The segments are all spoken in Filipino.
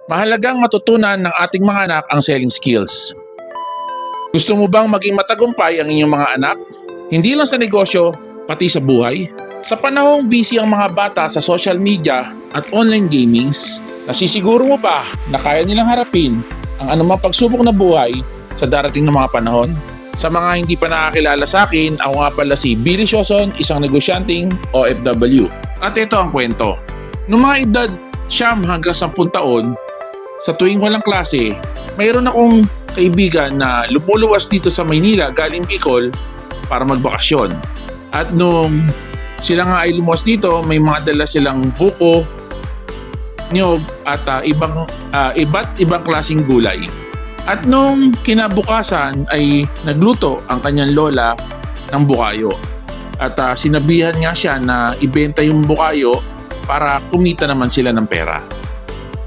Mahalagang matutunan ng ating mga anak ang selling skills. Gusto mo bang maging matagumpay ang inyong mga anak? Hindi lang sa negosyo, pati sa buhay. Sa panahong busy ang mga bata sa social media at online gamings, nasisiguro mo ba na kaya nilang harapin ang anumang pagsubok na buhay sa darating na mga panahon? Sa mga hindi pa nakakilala sa akin, ako nga pala si Billy Sioson, isang negosyanteng OFW. At ito ang kwento. Noong mga edad 9 hanggang 10 taon, sa tuwing walang klase, mayroon akong kaibigan na lumuluwas dito sa Maynila galing Bicol para magbakasyon. At nung sila nga ay lumuwas dito, may mga dala silang buko, niyog at iba't ibang klaseng gulay. At nung kinabukasan ay nagluto ang kanyang lola ng bukayo. At sinabihan nga siya na ibenta yung bukayo para kumita naman sila ng pera.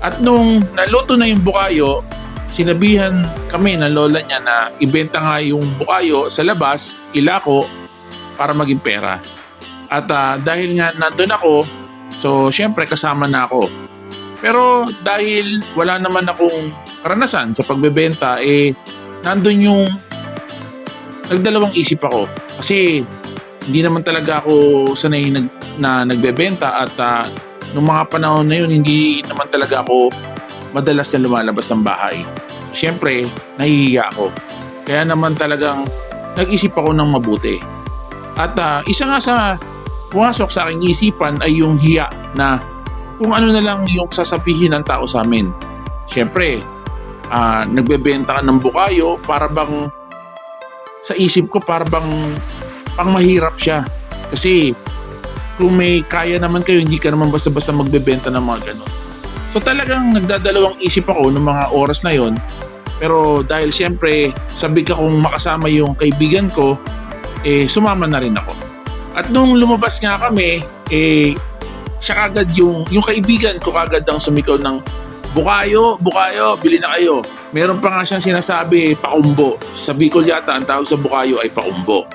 At nung naluto na yung bukayo, sinabihan kami ng lola niya na ibenta nga yung bukayo sa labas, ilako, para maging pera. At dahil nga nandun ako, so syempre kasama na ako. Pero dahil wala naman akong karanasan sa pagbebenta, nandun yung nagdalawang isip ako. Kasi hindi naman talaga ako sanay na nagbebenta at nung mga panahon na yun, hindi naman talaga ako madalas na lumalabas ng bahay. Siyempre, nahihiya ako. Kaya naman talagang nag-isip ako ng mabuti. At isa nga sa pumasok sa aking isipan ay yung hiya na kung ano na lang yung sasabihin ng tao sa amin. Siyempre, nagbebenta ka ng bukayo, para bang sa isip ko para bang pang mahirap siya. Kasi kung may kaya naman kayo, hindi ka naman basta-basta magbebenta ng mga ganun. So talagang nagdadalawang isip ako ng mga oras na yon. Pero dahil siyempre sabi ka kung makasama yung kaibigan ko, sumama na rin ako. At nung lumabas nga kami, siya kagad yung kaibigan ko kagad ang sumikaw ng bukayo, bili na kayo. Meron pa nga siyang sinasabi, pakumbo. Sa Bicol yata, ang tawag sa bukayo ay pakumbo.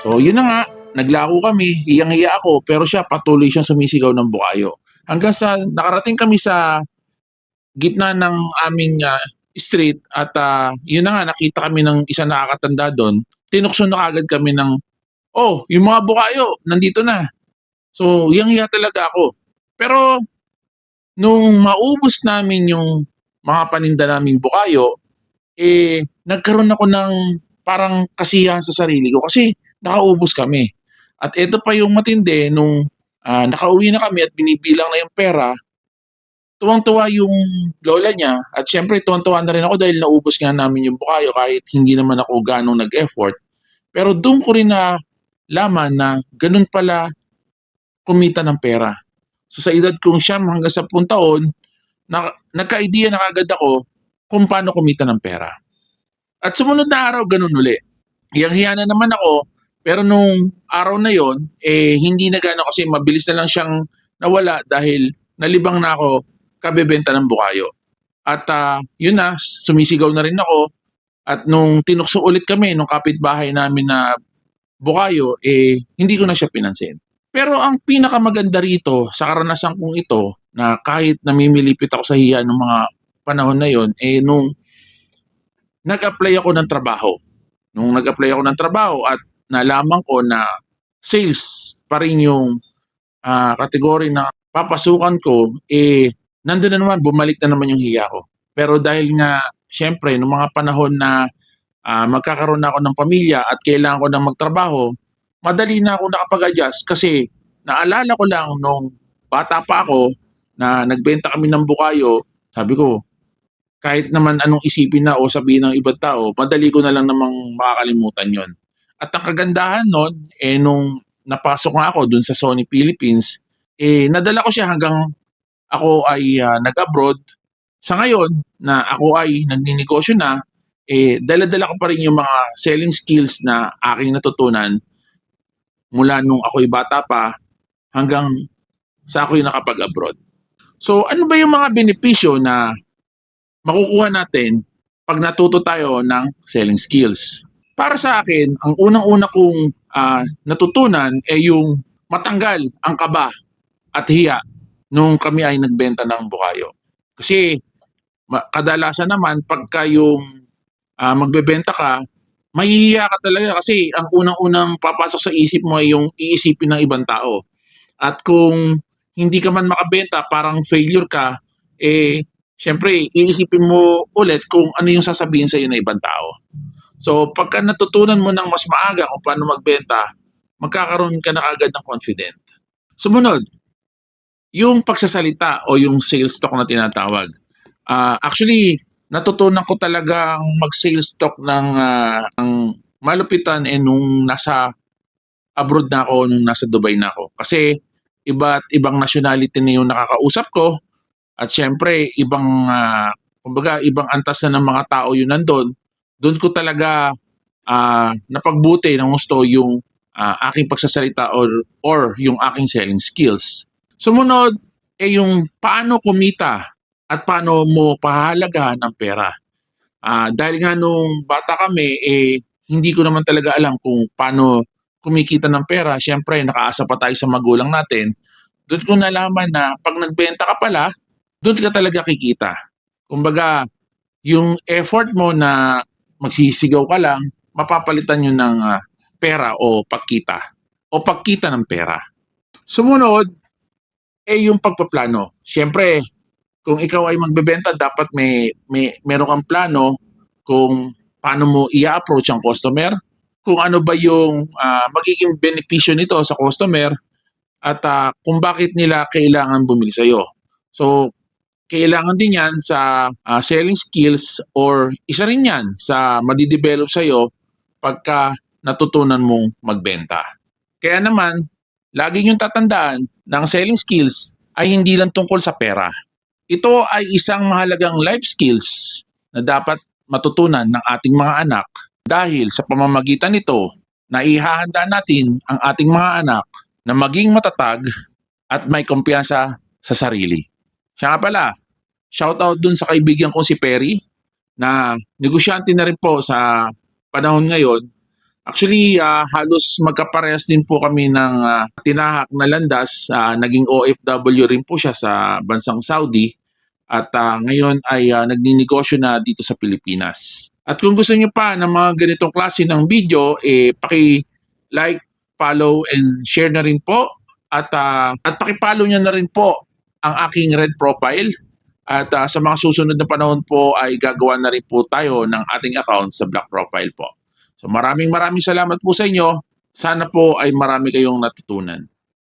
So yun na nga, naglako kami, hiyang-hiya ako, pero siya patuloy siyang sumisigaw ng bukayo. Hanggang sa nakarating kami sa gitna ng aming street at yun na nga, nakita kami ng isa nakakatanda doon. Tinukso na agad kami ng, oh, yung mga bukayo, nandito na. So, hiyang-hiya talaga ako. Pero, nung maubos namin yung mga paninda naming bukayo, nagkaroon ako ng parang kasiyahan sa sarili ko kasi nakaubos kami. At ito pa yung matindi, nung nakauwi na kami at binibilang na yung pera, tuwang-tuwa yung lola niya at syempre tuwang-tuwa na rin ako dahil naubos nga namin yung bukayo kahit hindi naman ako ganong nag-effort. Pero doon ko rin na laman na ganun pala kumita ng pera. So sa edad kong 9 hanggang 10 taon, nagka-idea na agad ako kung paano kumita ng pera. At sumunod na araw, ganun uli. Hiyang-hiya na naman ako, pero nung araw na yon, hindi na gano'n kasi mabilis na lang siyang nawala dahil nalibang na ako kabebenta ng bukayo. At yun na, sumisigaw na rin ako. At nung tinukso ulit kami, nung kapitbahay namin na bukayo, hindi ko na siya pinansin. Pero ang pinakamaganda rito sa karanasan kong ito, na kahit namimilipit ako sa hiya ng mga panahon na yon, nung nag-apply ako ng trabaho. Nung nag-apply ako ng trabaho at nalaman ko na sales pa rin yung kategory na papasukan ko, nandun na naman, bumalik na naman yung hiya ko. Pero dahil nga, syempre, nung mga panahon na magkakaroon na ako ng pamilya at kailangan ko na magtrabaho, madali na ako nakapag-adjust kasi naalala ko lang nung bata pa ako na nagbenta kami ng bukayo, sabi ko, kahit naman anong isipin na o sabihin ng ibang tao, madali ko na lang namang makakalimutan yon. At ang kagandahan nun, nung napasok nga ako dun sa Sony Philippines, nadala ko siya hanggang ako ay nag-abroad. Sa ngayon na ako ay nagninegosyo na, dala-dala ko pa rin yung mga selling skills na aking natutunan mula nung ako'y bata pa hanggang sa ako'y nakapag-abroad. So ano ba yung mga benepisyo na makukuha natin pag natuto tayo ng selling skills? Para sa akin, ang unang-una kong natutunan ay yung matanggal ang kaba at hiya nung kami ay nagbenta ng bukayo. Kasi kadalasan naman pagka yung magbebenta ka, mahihiya ka talaga kasi ang unang-unang papasok sa isip mo ay yung iisipin ng ibang tao. At kung hindi ka man makabenta, parang failure ka, eh, siyempre, iisipin mo ulit kung ano yung sasabihin sa'yo ng ibang tao. So, pagka natutunan mo ng mas maaga kung paano magbenta, magkakaroon ka na agad ng confident. Sumunod, yung pagsasalita o yung sales talk na tinatawag. Actually, natutunan ko talagang mag-sales talk ng malupitan nung nasa abroad na ako, nung nasa Dubai na ako. Kasi iba't ibang nationality na yung nakakausap ko at syempre kumbaga ibang antas na ng mga tao yun nandun. Doon ko talaga napagbuti ng gusto yung aking pagsasalita or yung aking selling skills. Sumunod yung paano kumita at paano mo pahahalagahan ng pera. Dahil nga nung bata kami, hindi ko naman talaga alam kung paano kumikita ng pera. Siyempre, nakaasa pa tayo sa magulang natin. Doon ko nalaman na pag nagbenta ka pala, doon ka talaga kikita. Kumbaga, yung effort mo na magsisigaw ka lang, mapapalitan yun ng pera o pagkita. O pagkita ng pera. Sumunod, yung pagpaplano. Siyempre, kung ikaw ay magbebenta, dapat meron kang plano kung paano mo i-approach ang customer, kung ano ba yung magiging benepisyo nito sa customer, at kung bakit nila kailangan bumili sa'yo. So, kailangan din yan sa selling skills or isa rin yan sa madidevelop sa'yo pagka natutunan mong magbenta. Kaya naman, lagi niyong tatandaan na ang selling skills ay hindi lang tungkol sa pera. Ito ay isang mahalagang life skills na dapat matutunan ng ating mga anak dahil sa pamamagitan nito, naihahanda natin ang ating mga anak na maging matatag at may kumpiyansa sa sarili. Siya nga pala, shoutout dun sa kaibigan kong si Perry na negosyante na rin po sa panahon ngayon. Actually, halos magkaparehas din po kami ng tinahak na landas. Naging OFW rin po siya sa bansang Saudi at ngayon ay nagninegosyo na dito sa Pilipinas. At kung gusto niyo pa ng mga ganitong klase ng video, paki-like, follow, and share na rin po. At paki-follow niyo na rin po ang aking red profile. At sa mga susunod na panahon po ay gagawa na rin po tayo ng ating account sa black profile po. So maraming salamat po sa inyo. Sana po ay marami kayong natutunan.